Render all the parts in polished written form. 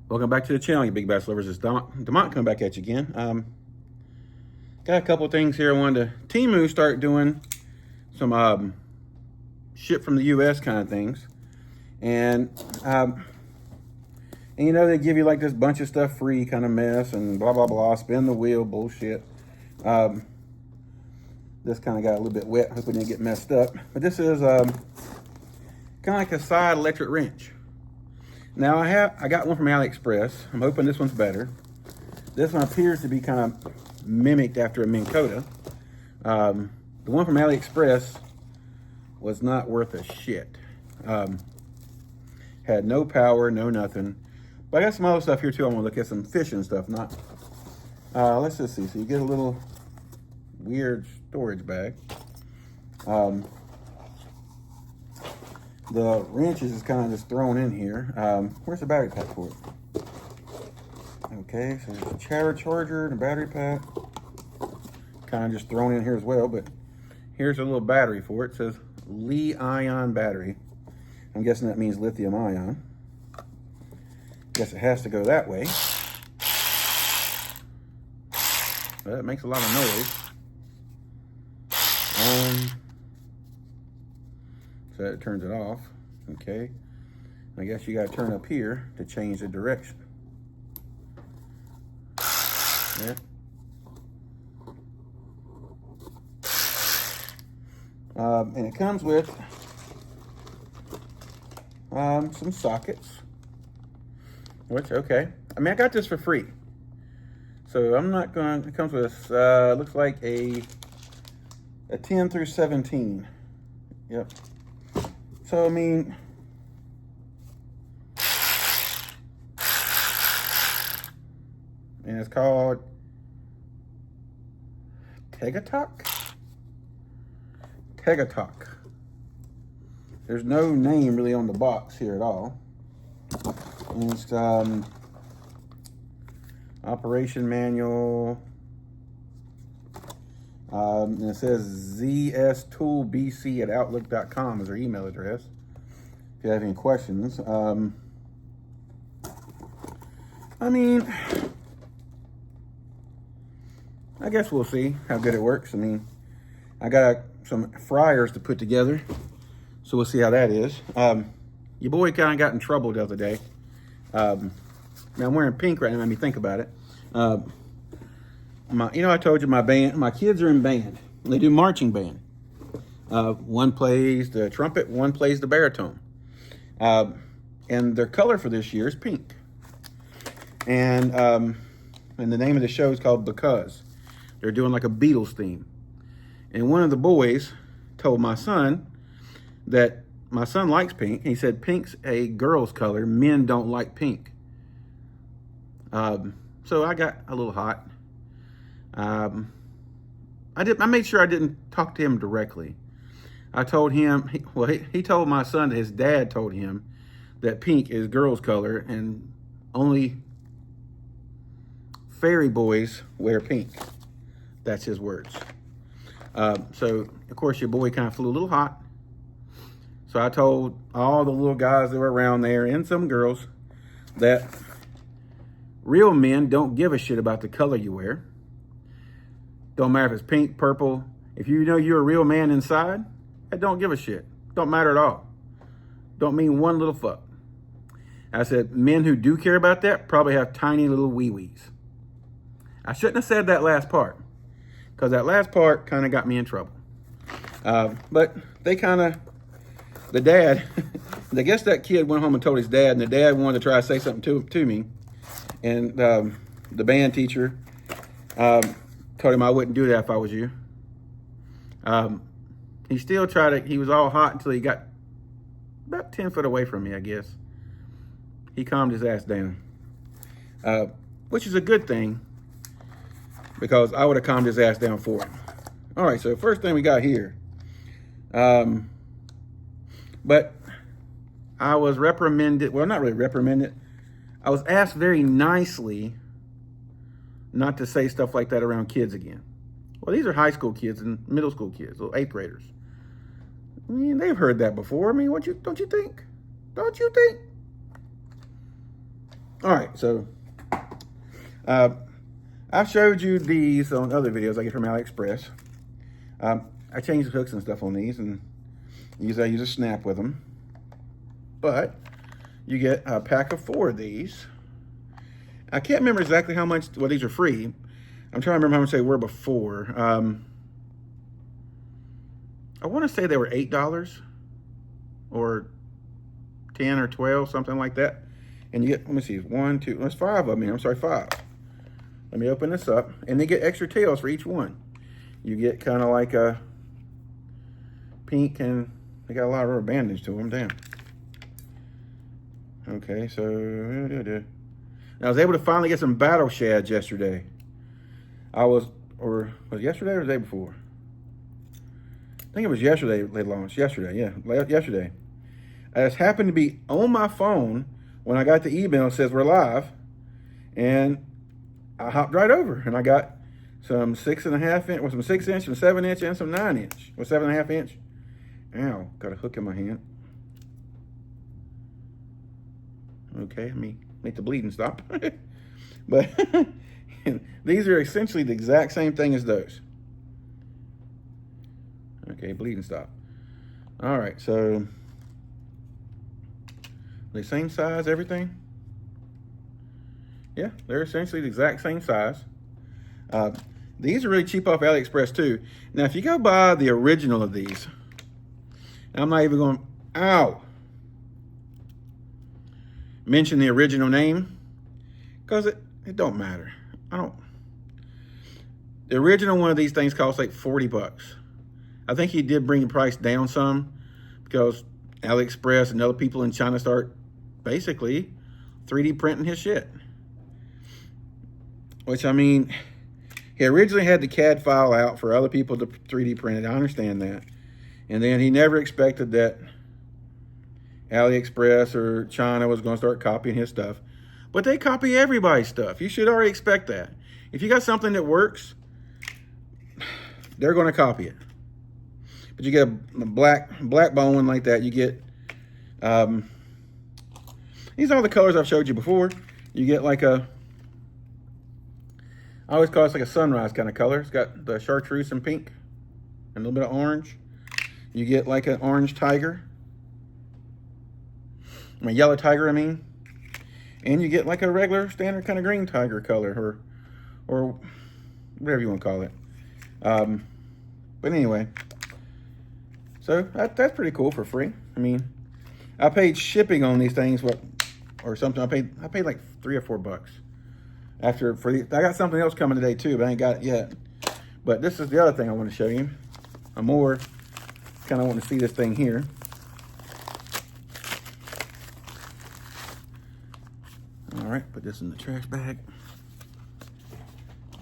Welcome back to the channel, you big bass lovers. It's Demont coming back at you again. Got a couple of things here I wanted to... Temu start doing some ship from the US kind of things. And you know, they give you like this bunch of stuff free kind of mess and blah, blah, blah, spin the wheel bullshit. This kind of got a little bit wet. Hope we didn't get messed up. But this is kind of like a side electric wrench. Now I got one from AliExpress. I'm hoping this one's better. This one appears to be kind of mimicked after a Minn Kota. The one from AliExpress was not worth a shit. Had no power, no nothing. But I got some other stuff here too. I want to look at some fishing stuff. Let's just see. So you get a little weird storage bag. The wrenches is kind of just thrown in here. Where's the battery pack for it? Okay, so there's a charger and a battery pack. Kind of just thrown in here as well, but here's a little battery for it. It says Li-ion battery. I'm guessing that means lithium ion. Guess it has to go that way. That makes a lot of noise. So that turns it off. Okay. I guess you got to turn up here to change the direction. Yeah. And it comes with some sockets. Which, okay. I mean, I got this for free. So I'm not going to, it comes with, looks like a 10 through 17. Yep. So, I mean, and it's called Tegatalk. There's no name really on the box here at all. And it's operation manual. And it says zstoolbc@outlook.com is their email address. If you have any questions. I mean, I guess we'll see how good it works. I mean, I got some fryers to put together, so we'll see how that is. Your boy kind of got in trouble the other day. Now I'm wearing pink right now, let me think about it. You know, I told you my kids are in band. They do marching band. One plays the trumpet, one plays the baritone. And their color for this year is pink. And the name of the show is called Because. They're doing like a Beatles theme. And one of the boys told my son that my son likes pink. He said, pink's a girl's color. Men don't like pink. So I got a little hot. I made sure I didn't talk to him directly. I told him, he told my son that his dad told him that pink is girl's color and only fairy boys wear pink. That's his words. So, of course, your boy kind of flew a little hot. So I told all the little guys that were around there and some girls that real men don't give a shit about the color you wear. Don't matter if it's pink, purple. If you know you're a real man inside, it don't give a shit. Don't matter at all. Don't mean one little fuck. I said, men who do care about that probably have tiny little wee-wees. I shouldn't have said that last part, because that last part kind of got me in trouble. But they kind of, the dad, I guess that kid went home and told his dad, and the dad wanted to try to say something to me. And the band teacher told him I wouldn't do that if I was you. He still tried to, he was all hot until he got about 10 foot away from me, I guess. He calmed his ass down, which is a good thing, because I would have calmed his ass down for him. All right, so first thing we got here. But I was reprimanded, well, not really reprimanded. I was asked very nicely not to say stuff like that around kids again. Well, these are high school kids and middle school kids, little 8th graders. I mean, they've heard that before. I mean, don't you think? Don't you think? All right, so I've showed you these on other videos I get from AliExpress. I changed the hooks and stuff on these, and I use a snap with them. But you get a pack of 4 of these. I can't remember exactly how much. Well, these are free. I'm trying to remember how much they were before. I want to say they were $8 or 10 or 12, something like that. And you get, let me see, 1, 2, there's 5 of them here. I'm sorry, 5. Let me open this up. And they get extra tails for each one. You get kind of like a pink, and they got a lot of rubber bandage to them. Damn. Okay, so I was able to finally get some battle shads yesterday. Was it yesterday or the day before? I think it was yesterday they launched. Yesterday, yeah, yesterday. I just happened to be on my phone when I got the email that says we're live, and I hopped right over and I got some 6.5 inch, or some 6 inch, some 7 inch, and some 9 inch, or 7.5 inch. Ow, got a hook in my hand. Okay, let me make the bleeding stop. But these are essentially the exact same thing as those. Okay, bleeding stop. All right, so the same size, everything. Yeah, they're essentially the exact same size. These are really cheap off AliExpress too. Now, if you go buy the original of these, and I'm not even going, ow, mention the original name, because it don't matter. The original one of these things costs like 40 bucks. I think he did bring the price down some because AliExpress and other people in China start basically 3D printing his shit. Which, I mean, he originally had the CAD file out for other people to 3D print it. I understand that. And then he never expected that AliExpress or China was going to start copying his stuff. But they copy everybody's stuff. You should already expect that. If you got something that works, they're going to copy it. But you get a black bone one like that. You get, these are all the colors I've showed you before. You get like I always call it like a sunrise kind of color. It's got the chartreuse and pink and a little bit of orange. You get like an orange tiger. A yellow tiger, I mean. And you get like a regular standard kind of green tiger color or whatever you want to call it. But anyway, so that's pretty cool for free. I mean, I paid shipping on these things, or something. I paid like $3 or $4 I got something else coming today too, but I ain't got it yet. But this is the other thing I want to show you. I'm more kind of want to see this thing here. All right, put this in the trash bag.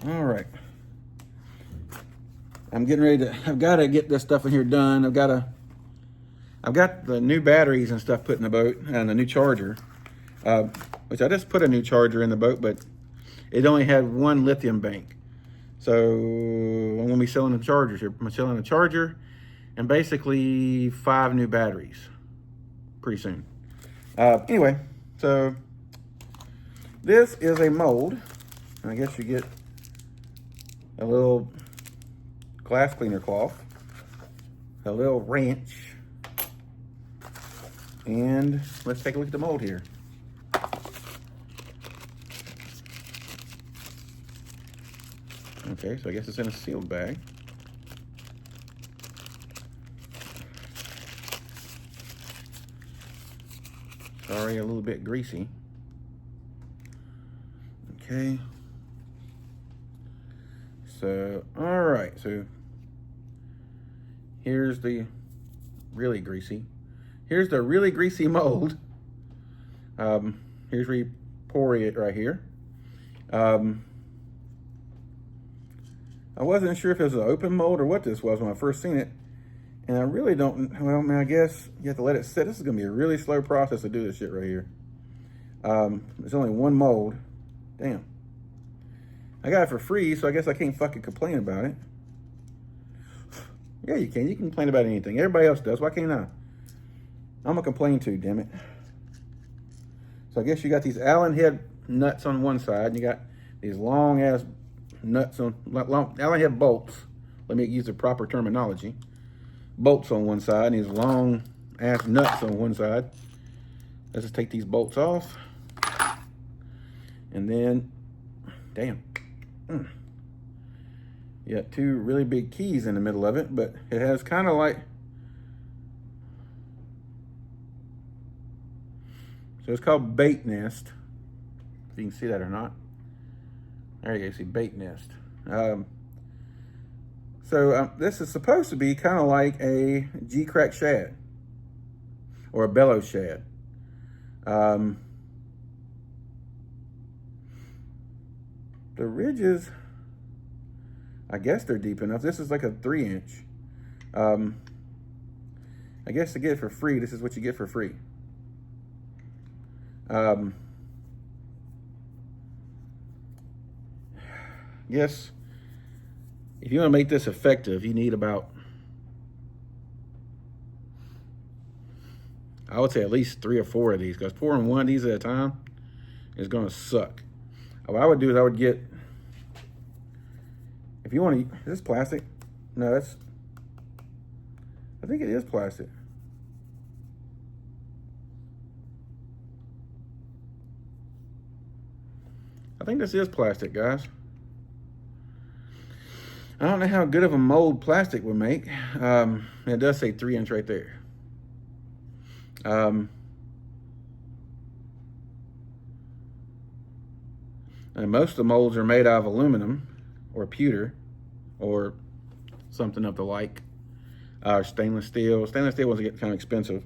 All right. I'm getting ready to, I've got to get this stuff in here done. I've got the new batteries and stuff put in the boat and a new charger, which I just put a new charger in the boat, but it only had 1 lithium bank. So I'm going to be selling the chargers here. I'm selling a charger and basically 5 new batteries pretty soon. Anyway, so this is a mold. I guess you get a little glass cleaner cloth, a little wrench, and let's take a look at the mold here. Okay, so I guess it's in a sealed bag. It's already a little bit greasy. Okay. So, all right, so here's the really greasy. Here's the really greasy mold. Here's where you pour it right here. I wasn't sure if it was an open mold or what this was when I first seen it. And I really don't, well, I mean, I guess you have to let it sit. This is gonna be a really slow process to do this shit right here. There's only 1 mold. Damn. I got it for free, so I guess I can't fucking complain about it. Yeah, you can. You can complain about anything. Everybody else does. Why can't I? I'm gonna complain too, damn it. So I guess you got these Allen head nuts on one side, and you got these long ass nuts on Allen head bolts. Let me use the proper terminology. Bolts on one side, and these long ass nuts on one side. Let's just take these bolts off. And then, damn. You got two really big keys in the middle of it, but it has kind of like, so it's called bait nest. If you can see that or not. There you go, see bait nest. This is supposed to be kind of like a G-crack shad or a bellow shad. The ridges, I guess they're deep enough. This is like a 3-inch. I guess to get it for free, this is what you get for free. Yes, if you want to make this effective, you need about, I would say at least 3 or 4 of these, because pouring one of these at a time is going to suck. What I would do is I would get, if you want to, is this plastic? No, that's, I think it is plastic. I think this is plastic, guys. I don't know how good of a mold plastic would make. It does say 3-inch right there. And most of the molds are made out of aluminum or pewter or something of the like. Stainless steel. Stainless steel ones get kind of expensive.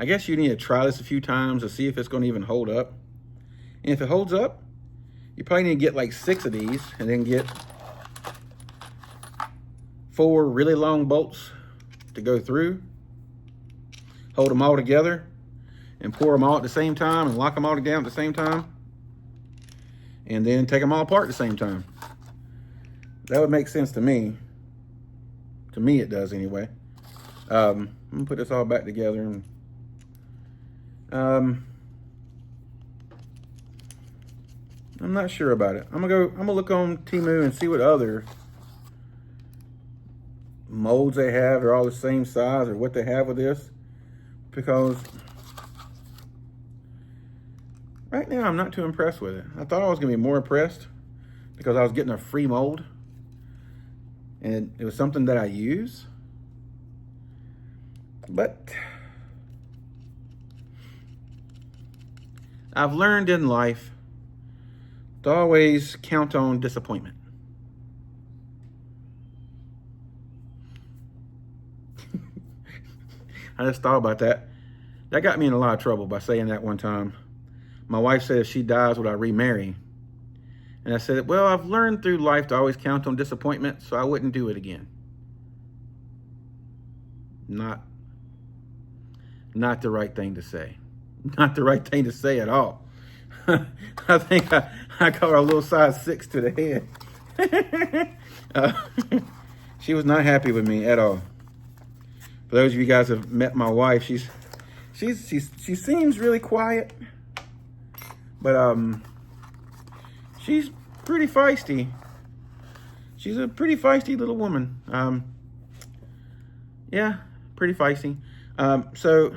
I guess you need to try this a few times to see if it's going to even hold up. And if it holds up, you probably need to get like 6 of these and then get 4 really long bolts to go through. Hold them all together and pour them all at the same time and lock them all together at the same time. And then take them all apart at the same time. That would make sense to me. To me it does anyway. I'm going to put this all back together and I'm not sure about it. I'm gonna look on Temu and see what other molds they have are all the same size or what they have with this, because right now I'm not too impressed with it. I thought I was gonna be more impressed because I was getting a free mold and it was something that I use, but I've learned in life to always count on disappointment. I just thought about that. That got me in a lot of trouble by saying that one time. My wife said if she dies, would I remarry? And I said, well, I've learned through life to always count on disappointment, so I wouldn't do it again. Not the right thing to say. Not the right thing to say at all. I think I got her a little size 6 to the head. She was not happy with me at all. For those of you guys who have met my wife, she seems really quiet, but she's pretty feisty. She's a pretty feisty little woman. Yeah, pretty feisty. So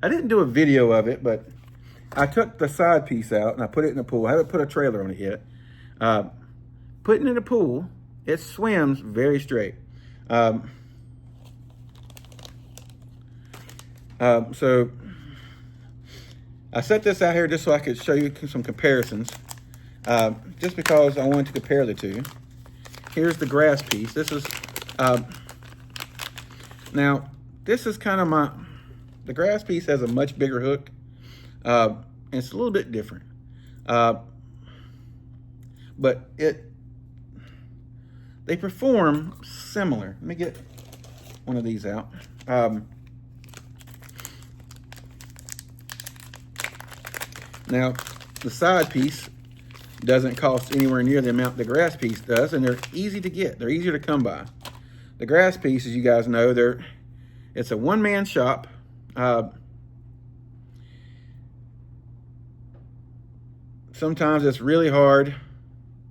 I didn't do a video of it, but I took the side piece out and I put it in the pool. I haven't put a trailer on it yet. Putting it in the pool, it swims very straight. So I set this out here just so I could show you some comparisons. Just because I wanted to compare the two. Here's the grass piece. This is, now this is kind of the grass piece has a much bigger hook. And it's a little bit different. But they perform similar. Let me get one of these out. Now, the side piece doesn't cost anywhere near the amount the grass piece does, and they're easy to get. They're easier to come by. The grass piece, as you guys know, it's a one-man shop. Sometimes it's really hard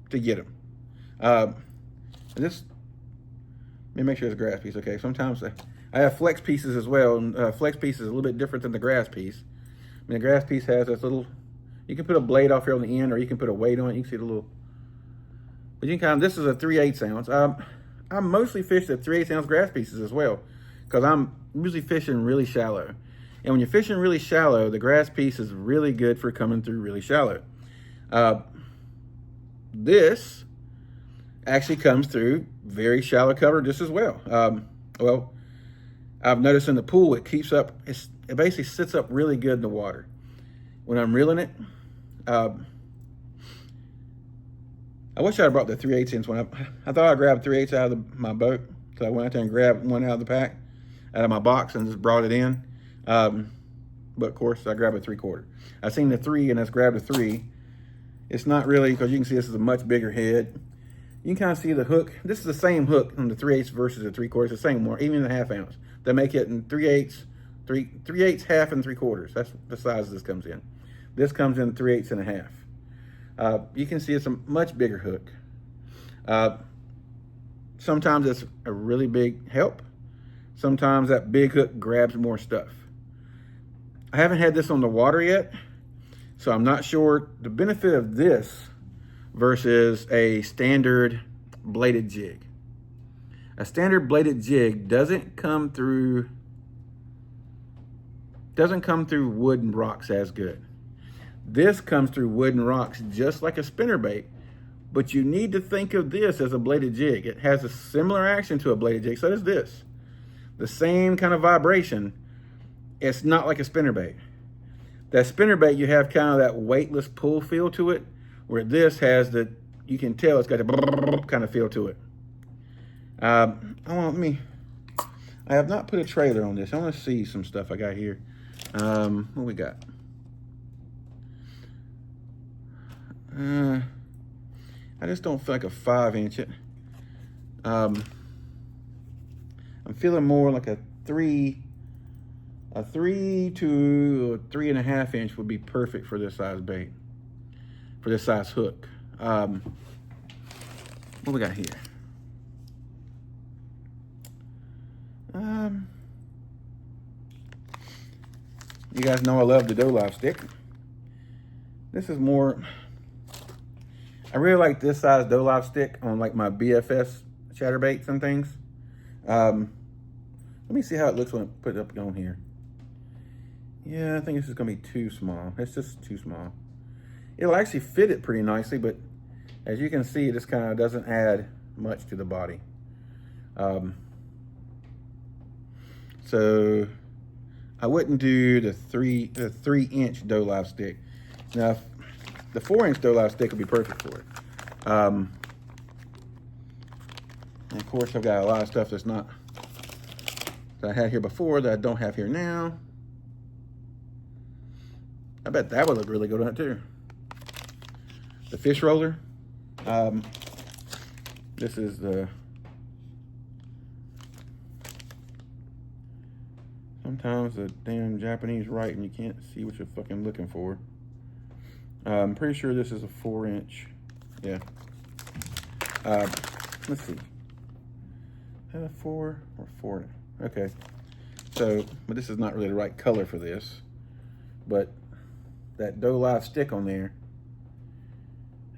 to get them. Let me make sure it's a grass piece. Okay, sometimes I have flex pieces as well. And flex piece is a little bit different than the grass piece. I mean, the grass piece has this little, you can put a blade off here on the end, or you can put a weight on it. You can see the little, but you can this is a 3/8 ounce. I mostly fish the 3/8 ounce grass pieces as well, because I'm usually fishing really shallow. And when you're fishing really shallow, the grass piece is really good for coming through really shallow. This actually comes through very shallow cover just as well. Well, I've noticed in the pool, it keeps up, it basically sits up really good in the water. When I'm reeling it, I wish I had brought the 3/8 inch one. I thought I grabbed 3/8 out of my boat, so I went out there and grabbed one out of the pack, out of my box, and just brought it in. But of course, I grabbed a 3/4. I seen the 3 and I just grabbed a 3. It's not really, because you can see this is a much bigger head. You can kind of see the hook. This is the same hook on the 3/8 versus the 3/4. It's the same one, even the 1/2 ounce. They make it in 3/8, 3/8, 1/2, and 3/4. That's the size this comes in. This comes in 3/8 and 1/2. You can see it's a much bigger hook. Sometimes it's a really big help. Sometimes that big hook grabs more stuff. I haven't had this on the water yet, so I'm not sure the benefit of this versus a standard bladed jig. A standard bladed jig doesn't come through wood and rocks as good. This comes through wood and rocks just like a spinnerbait, but you need to think of this as a bladed jig. It has a similar action to a bladed jig, so does this. The same kind of vibration. It's not like a spinnerbait. That spinnerbait, you have kind of that weightless pull feel to it, where this has the, you can tell it's got a kind of feel to it. I have not put a trailer on this. I want to see some stuff I got here. What we got? I just don't feel like a 5-inch it. I'm feeling more like a 3 to 3.5 inch would be perfect for this size bait, for this size hook. What we got here? You guys know I love the dough live stick. This is more, I really like this size dough live stick on like my BFS chatterbaits and things. Let me see how it looks when I put it up on here. Yeah, I think this is gonna be too small. It's just too small. It'll actually fit it pretty nicely, but as you can see, this kind of doesn't add much to the body. So I wouldn't do the 3-inch dough live stick. Now, the 4-inch dough live stick would be perfect for it. And of course, I've got a lot of stuff that's not, that I had here before that I don't have here now. I bet that would look really good on it too. The fish roller. This is the, sometimes the damn Japanese write and you can't see what you're fucking looking for. I'm pretty sure this is a 4-inch. Yeah. Let's see. Is that a 4 or 4? Okay. So, but this is not really the right color for this. But that dough live stick on there,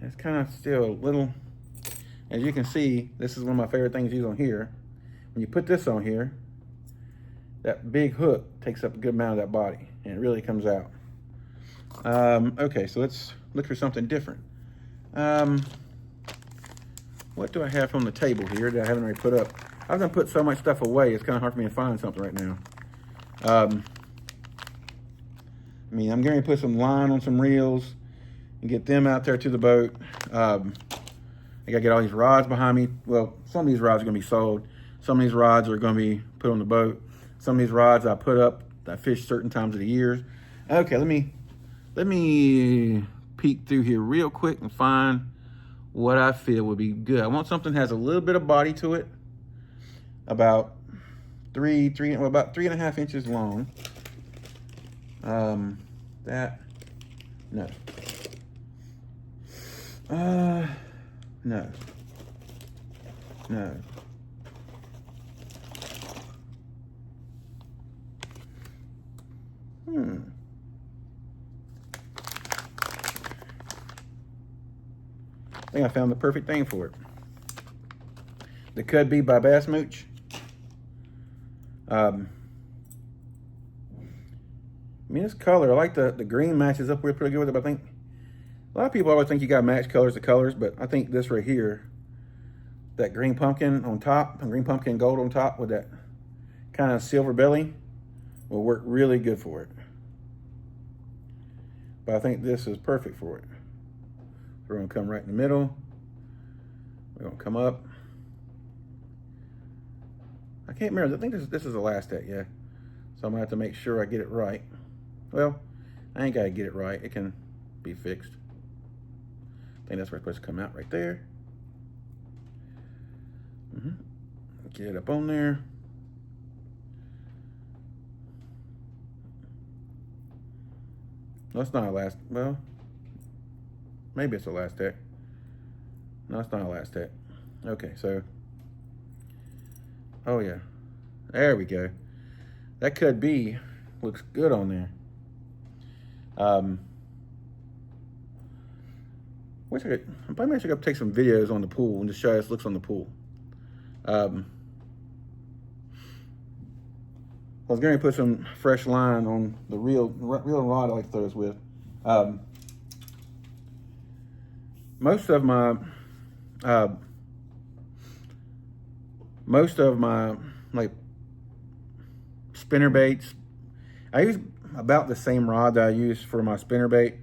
it's kind of still a little, as you can see, this is one of my favorite things to use on here. When you put this on here, that big hook takes up a good amount of that body and it really comes out. Okay, so let's look for something different. What do I have on the table here that I haven't already put up? I've done put so much stuff away, it's kind of hard for me to find something right now. I mean, I'm going to put some line on some reels and get them out there to the boat. I got to get all these rods behind me. Well, some of these rods are going to be sold. Some of these rods are going to be put on the boat. Some of these rods I put up, I fish certain times of the year. Okay, let me peek through here real quick and find what I feel would be good. I want something that has a little bit of body to it, about about 3.5 inches long. That, no. No. No. I think I found the perfect thing for it. The Could Be by Bass Mooch. I mean, this color, I like the green matches up pretty good with it, but I think a lot of people always think you got to match colors to colors, but I think this right here, that green pumpkin on top, and green pumpkin gold on top with that kind of silver belly will work really good for it. But I think this is perfect for it. So we're gonna come right in the middle. We're gonna come up. I can't remember, I think this is the last deck, yeah. So I'm gonna have to make sure I get it right. Well, I ain't gotta get it right, it can be fixed. I think that's where it's supposed to come out right there. Get it up on there. No, it's not a last, well, maybe it's the last deck. No, it's not a last deck. Okay, so, oh yeah, there we go. That Could Be, looks good on there. Wish I could, I'm probably actually gonna take some videos on the pool and just show you how this looks on the pool. I was going to put some fresh line on the reel rod I like to throw this with. Most of my like spinner baits, I use about the same rod that I use for my spinner bait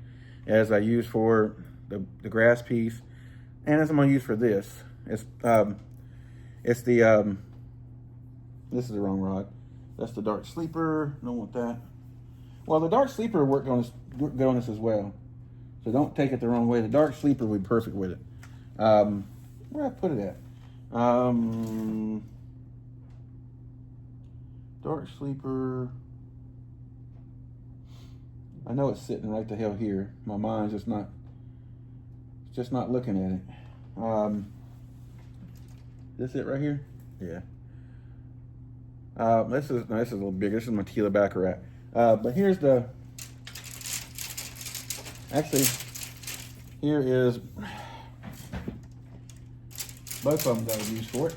as I use for the grass piece, and as I'm going to use for this. It's the this is the wrong rod. That's the Dark Sleeper. Don't want that. Well, the Dark Sleeper worked on this good on this as well, so don't take it the wrong way. The Dark Sleeper would be perfect with it. Where I put it at? Dark Sleeper. I know it's sitting right the hell here. My mind's just not looking at it. This it right here? Yeah. This is a little bigger. This is my Tila Baccarat. But here's the, actually, here is both of them that I would use for it,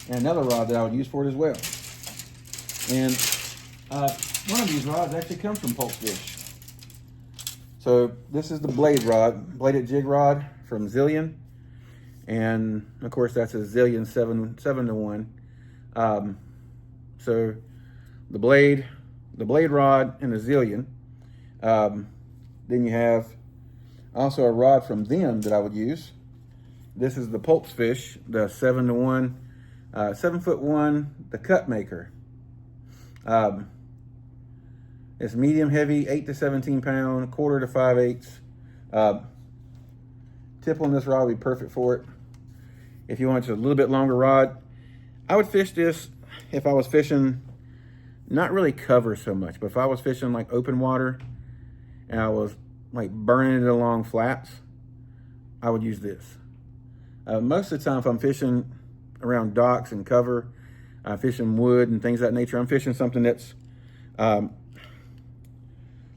and another rod that I would use for it as well. And one of these rods actually comes from Pulp Fish. So this is the blade rod, bladed jig rod from Zillion, and of course that's a Zillion 7-to-1. So the blade rod and the Zillion. Then you have also a rod from them that I would use. This is the Pulp Fish, the 7-to-1, 7'1", the Cut Maker. It's medium heavy, 8 to 17 pound, 1/4 to 5/8. Tip on this rod would be perfect for it. If you want a little bit longer rod, I would fish this if I was fishing, not really cover so much, but if I was fishing like open water and I was like burning it along flats, I would use this. Most of the time if I'm fishing around docks and cover, fishing wood and things of that nature, I'm fishing something that's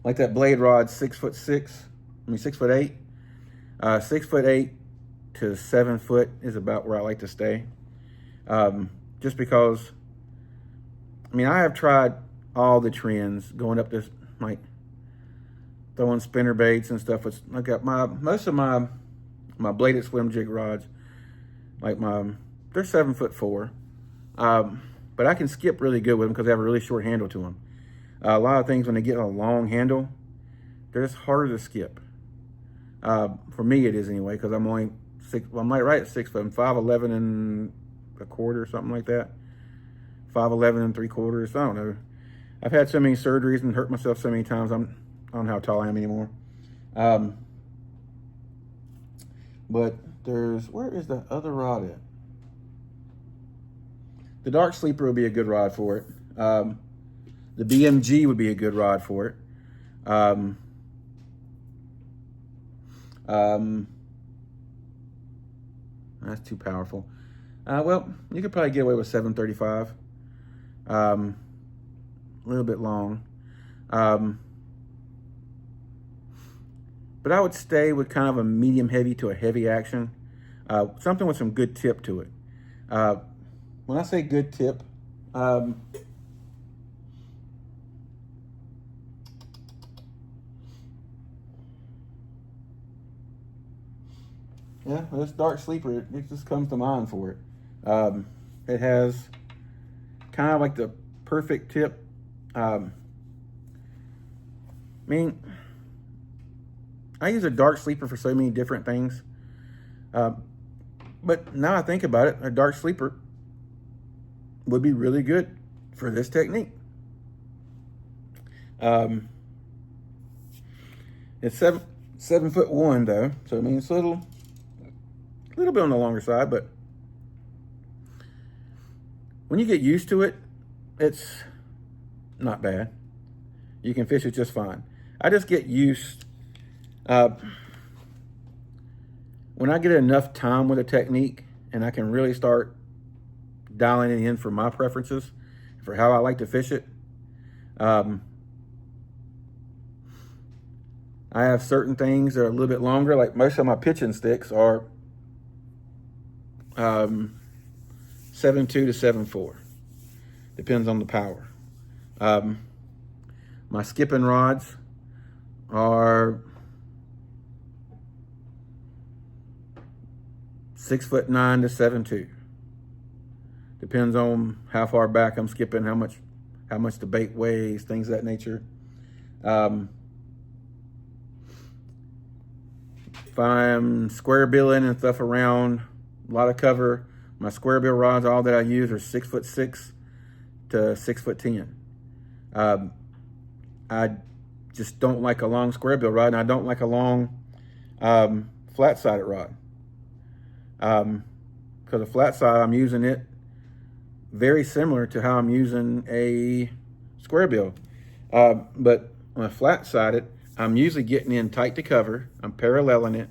like that blade rod, 6'8". 6'8" to 7 foot is about where I like to stay. Just because, I mean, I have tried all the trends going up this, like throwing spinner baits and stuff. It's like most of my bladed swim jig rods, like they're 7'4". But I can skip really good with them because they have a really short handle to them. A lot of things when they get a long handle, they're just harder to skip. For me it is anyway, because I'm only I'm right at 6 foot. I'm 5'11" and 1/4, something like that. 5'11" and 3/4. I don't know. I've had so many surgeries and hurt myself so many times. I don't know how tall I am anymore. But where is the other rod at? The Dark Sleeper would be a good rod for it. The BMG would be a good rod for it. That's too powerful. Well, you could probably get away with 735. A little bit long. But I would stay with kind of a medium heavy to a heavy action. Something with some good tip to it. When I say good tip, yeah, this Dark Sleeper, it just comes to mind for it. It has kind of like the perfect tip. I mean, I use a Dark Sleeper for so many different things. But now I think about it, a Dark Sleeper would be really good for this technique. It's 7'1" though, so I mean it's a little bit on the longer side, but when you get used to it, it's not bad. You can fish it just fine. I just get used. When I get enough time with a technique and I can really start dialing it in for my preferences, for how I like to fish it, I have certain things that are a little bit longer, like most of my pitching sticks are 7.2 to 7.4. Depends on the power. My skipping rods are 6'9" to 7.2. Depends on how far back I'm skipping, how much the bait weighs, things of that nature. If I'm square billing and stuff around, a lot of cover, my square bill rods, all that I use are 6'6" to 6'10". I just don't like a long square bill rod, and I don't like a long flat-sided rod. Because a flat side, I'm using it very similar to how I'm using a square bill. But on a flat sided, I'm usually getting in tight to cover. I'm paralleling it.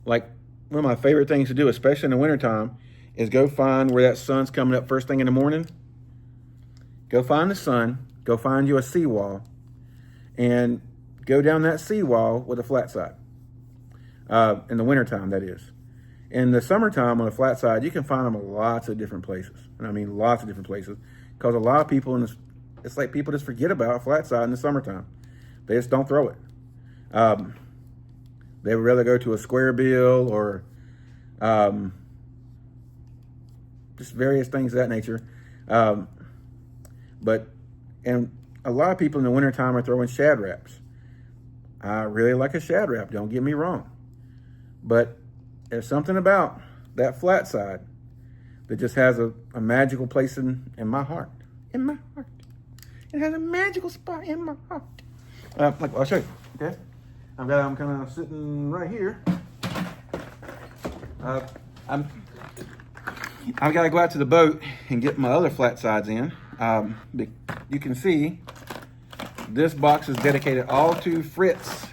Like one of my favorite things to do, especially in the wintertime, is go find where that sun's coming up first thing in the morning. Go find the sun, go find you a seawall, and go down that seawall with a flat side. In the wintertime, that is. In the summertime, on the flat side, you can find them in lots of different places. And I mean lots of different places. Because a lot of people, it's like people just forget about flat side in the summertime. They just don't throw it. They would rather go to a square bill or just various things of that nature. And a lot of people in the wintertime are throwing shad wraps. I really like a shad wrap, don't get me wrong. But there's something about that flat side that just has a magical place in my heart. In my heart. It has a magical spot in my heart. I'll show you, okay? I'm kind of sitting right here. I've got to go out to the boat and get my other flat sides in. You can see this box is dedicated all to Fritz.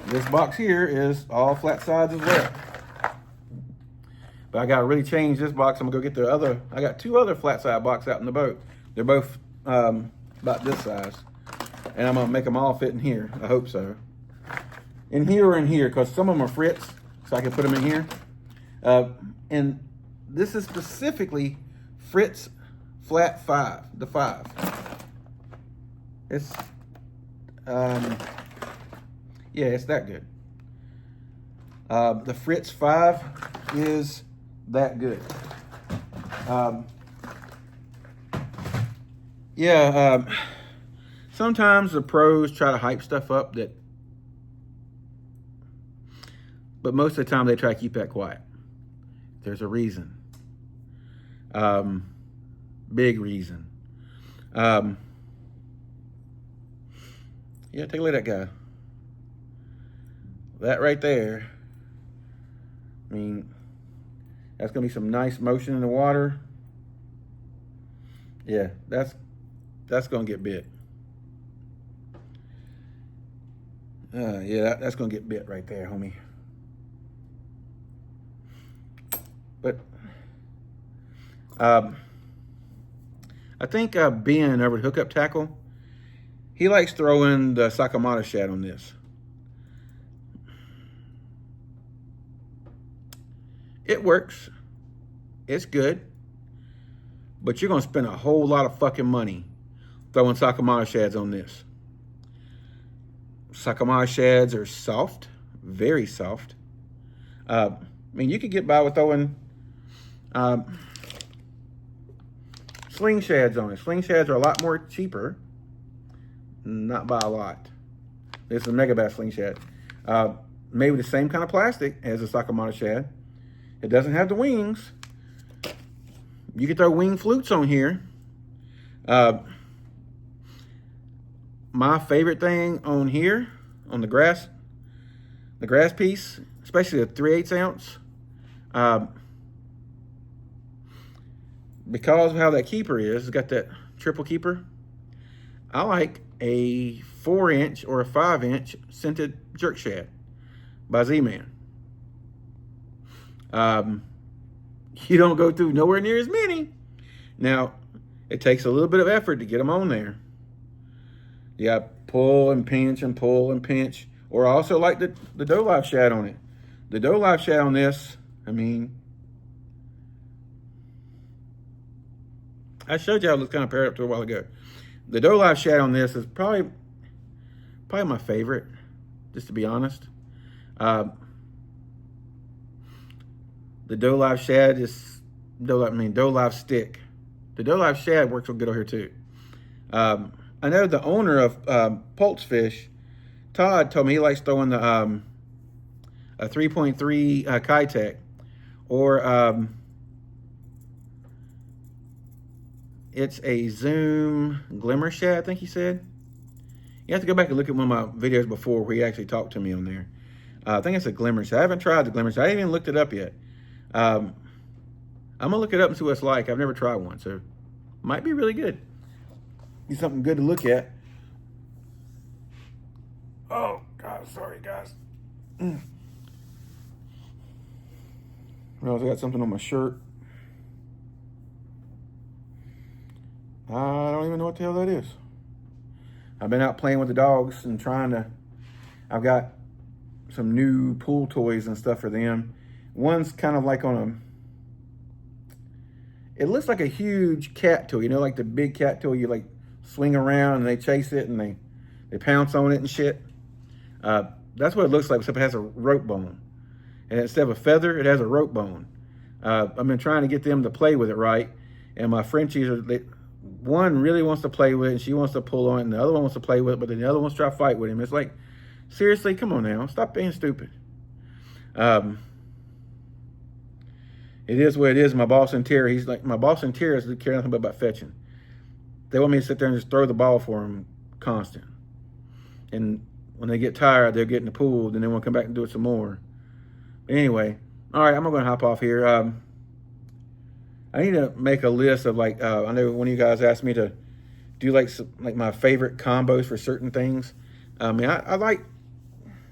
This box here is all flat sides as well. But I got to really change this box. I'm going to go get I got two other flat side boxes out in the boat. They're both about this size. And I'm going to make them all fit in here. I hope so. In here or in here, because some of them are Fritz, so I can put them in here. And this is specifically Fritz Flat 5, the 5. It's, yeah, it's that good. The Fritz 5 is that good. Sometimes the pros try to hype stuff up but most of the time they try to keep that quiet. There's a reason. Big reason. Yeah, take a look at that guy. That right there I mean, that's going to be some nice motion in the water. Yeah, that's going to get bit. Yeah, that's going to get bit right there, homie. But I think Ben over at Hookup Tackle, he likes throwing the Sakamata shad on this. It works. It's good. But you're going to spend a whole lot of fucking money throwing Sakamata shads on this. Sakamata shads are soft, very soft. I mean, you could get by with throwing sling shads on it. Sling shads are a lot more cheaper. Not by a lot. This is a Megabass sling shad. Made with the same kind of plastic as a Sakamata shad. It doesn't have the wings. You can throw wing flutes on here. My favorite thing on here, on the grass piece, especially a 3/8 ounce, because of how that keeper is, it's got that triple keeper. I like a 4-inch or a 5-inch scented jerk shad by Z-Man. You don't go through nowhere near as many. Now, it takes a little bit of effort to get them on there. You got to pull and pinch and pull and pinch. Or I also like the Doe Life shad on it. The Doe Life shad on this, I mean, I showed you how it looks kind of paired up to a while ago. The Doe Life shad on this is probably my favorite, just to be honest. The Doe Life shad is Doe Life stick. The Doe Life shad works real good over here too. I know the owner of Pulse Fish, Todd, told me he likes throwing the a 3.3 Kitech, or it's a Zoom Glimmer shad, I think he said. You have to go back and look at one of my videos before where he actually talked to me on there. I think it's a Glimmer shad. I haven't tried the Glimmer shad. I haven't even looked it up yet. I'm gonna look it up and see what it's like. I've never tried one, so might be really good. Be something good to look at. Oh God, sorry guys. Well, I got something on my shirt. I don't even know what the hell that is. I've been out playing with the dogs and I've got some new pool toys and stuff for them. One's kind of like it looks like a huge cat toy, you know, like the big cat toy you like swing around and they chase it and they pounce on it and shit. That's what it looks like, except it has a rope bone. And instead of a feather, it has a rope bone. I've been trying to get them to play with it right. And my Frenchies, one really wants to play with it and she wants to pull on it, and the other one wants to play with it, but then the other wants to try to fight with him. It's like, seriously, come on now, stop being stupid. It is what it is. My Boston Terrier, my Boston Terriers care nothing but about fetching. They want me to sit there and just throw the ball for them constant. And when they get tired, they'll get in the pool, then they want to come back and do it some more. But anyway, all right, I'm going to hop off here. I need to make a list of I know one of you guys asked me to do like my favorite combos for certain things. I mean, I like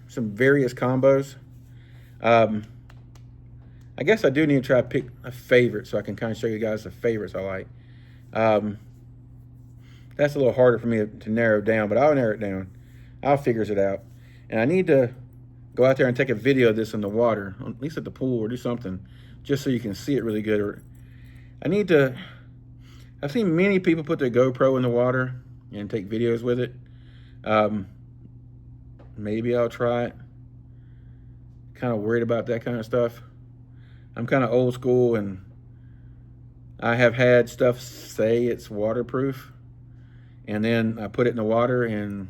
some various combos. I guess I do need to try to pick a favorite so I can kind of show you guys the favorites I like. That's a little harder for me to narrow down, but I'll narrow it down. I'll figure it out. And I need to go out there and take a video of this in the water, at least at the pool, or do something, just so you can see it really good. Or I've seen many people put their GoPro in the water and take videos with it. Maybe I'll try it. Kind of worried about that kind of stuff. I'm kind of old school, and I have had stuff say it's waterproof, and then I put it in the water, and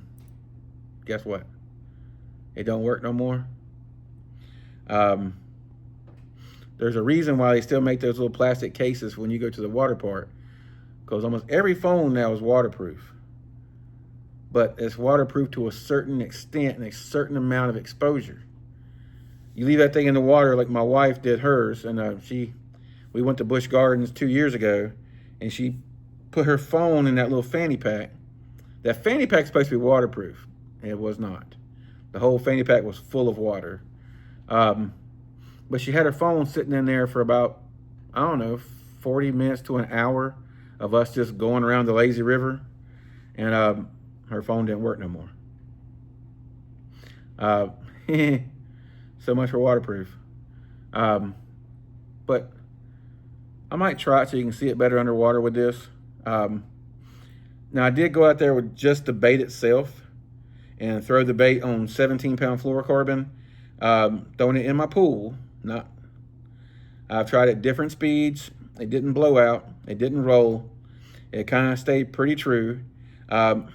guess what? It don't work no more. There's a reason why they still make those little plastic cases when you go to the water park, because almost every phone now is waterproof. But it's waterproof to a certain extent and a certain amount of exposure. you leave that thing in the water like my wife did hers, and we went to Busch Gardens 2 years ago, and she put her phone in that little fanny pack. That fanny pack's supposed to be waterproof. It was not. The whole fanny pack was full of water. But she had her phone sitting in there for about, I don't know, 40 minutes to an hour of us just going around the lazy river, and her phone didn't work no more. So much for waterproof. But I might try it so you can see it better underwater with this. Now, I did go out there with just the bait itself and throw the bait on 17-pound fluorocarbon, throwing it in my pool. I've tried at different speeds. It didn't blow out. It didn't roll. It kind of stayed pretty true. It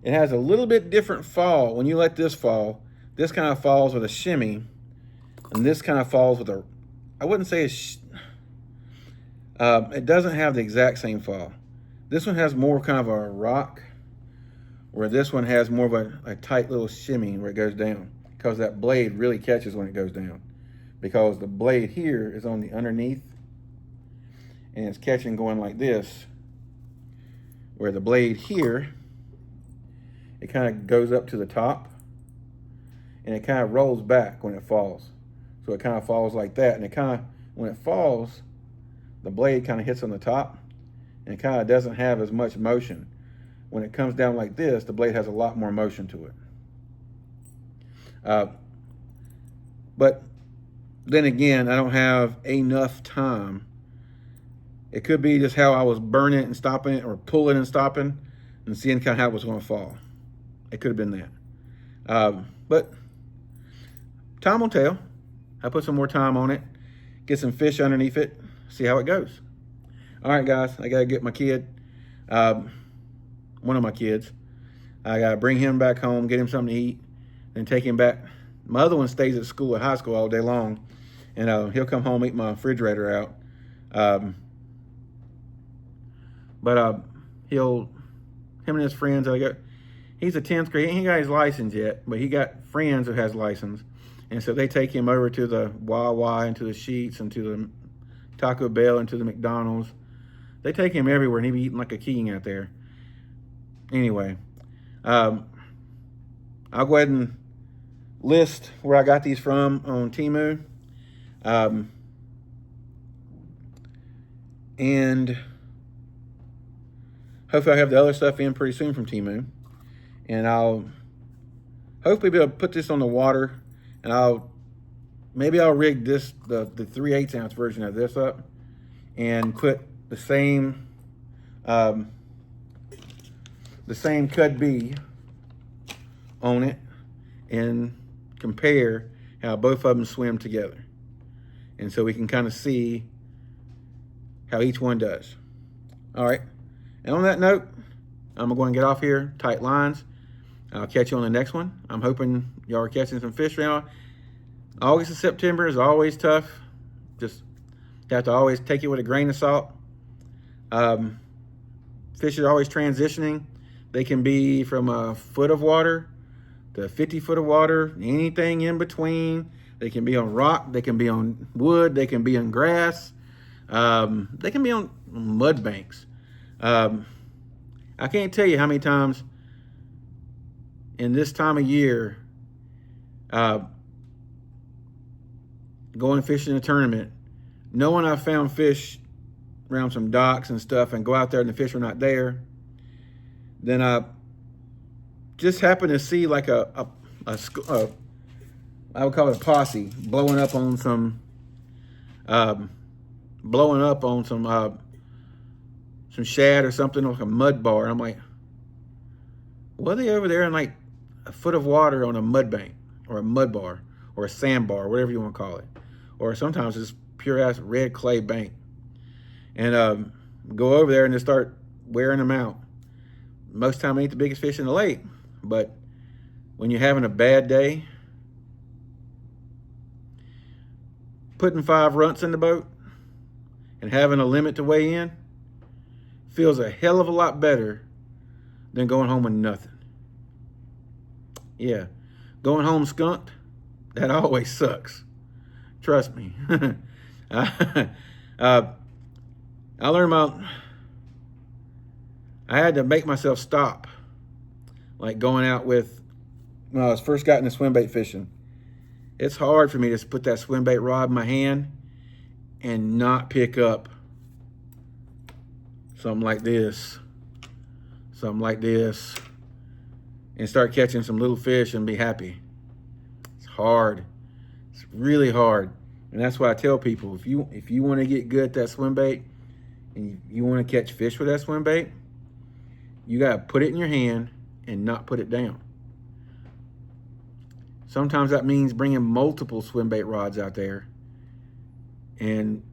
has a little bit different fall. When you let this fall, this kind of falls with a shimmy, and this kind of falls with I wouldn't say it doesn't have the exact same fall. This one has more kind of a rock, where this one has more of a tight little shimmy where it goes down, because that blade really catches when it goes down, because the blade here is on the underneath and it's catching going like this, where the blade here, it kind of goes up to the top and it kind of rolls back when it falls. So it kind of falls like that, and it kind of, when it falls, the blade kind of hits on the top and it kind of doesn't have as much motion. When it comes down like this, the blade has a lot more motion to it. But then again, I don't have enough time. It could be just how I was burning it and stopping it, or pulling and stopping and seeing kind of how it was going to fall. It could have been that. But time will tell. I put some more time on it, get some fish underneath it, see how it goes. All right, guys, I got to get my kid, one of my kids. I got to bring him back home, get him something to eat, then take him back. My other one stays at school, at high school, all day long, and he'll come home, eat my refrigerator out. But him and his friends, he's a 10th grade. He ain't got his license yet, but he got friends who has license. And so they take him over to the Wawa and to the Sheetz and to the Taco Bell and to the McDonald's. They take him everywhere, and he be eating like a king out there. Anyway, I'll go ahead and list where I got these from on Temu. And hopefully I have the other stuff in pretty soon from Temu. And I'll hopefully be able to put this on the water, and maybe I'll rig this, the 3/8 ounce version of this up, and put the same Cud B on it and compare how both of them swim together. And so we can kind of see how each one does. All right. And on that note, I'm going to get off here, tight lines. I'll catch you on the next one. I'm hoping y'all are catching some fish right now. August and September is always tough. Just have to always take it with a grain of salt. Fish are always transitioning. They can be from a foot of water to 50 foot of water, anything in between. They can be on rock, they can be on wood, they can be on grass, they can be on mud banks. I can't tell you how many times in this time of year, going fishing in a tournament, knowing I found fish around some docks and stuff, and go out there and the fish were not there, then I just happened to see like I would call it a posse blowing up on some shad or something, like a mud bar. And I'm like, what are they over there in like a foot of water on a mud bank or a mud bar or a sand bar, whatever you want to call it, or sometimes it's pure ass red clay bank, and go over there and just start wearing them out. Most time I ain't the biggest fish in the lake, but when you're having a bad day, putting 5 runts in the boat and having a limit to weigh in feels a hell of a lot better than going home with nothing. Yeah, going home skunked That always sucks. Trust me. I learned I had to make myself stop. Like going out with, when I was first got into swim bait fishing, it's hard for me to put that swim bait rod in my hand and not pick up something like this, and start catching some little fish and be happy. It's hard. It's really hard. And that's why I tell people, if you want to get good at that swim bait and you want to catch fish with that swim bait, you got to put it in your hand and not put it down. Sometimes that means bringing multiple swim bait rods out there and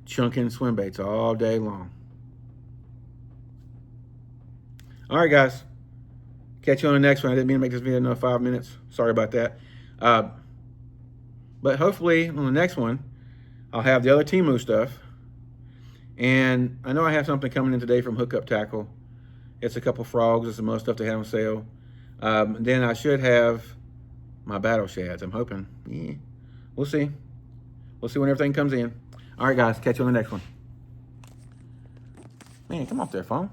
chunking swim baits all day long. All right, guys. Catch you on the next one. I didn't mean to make this video another 5 minutes. Sorry about that. But hopefully on the next one, I'll have the other Temu stuff. And I know I have something coming in today from Hookup Tackle. It's a couple frogs and some other stuff they have on sale. Then I should have my battle shads. I'm hoping. Yeah. We'll see. We'll see when everything comes in. All right, guys. Catch you on the next one. Man, come off there, phone.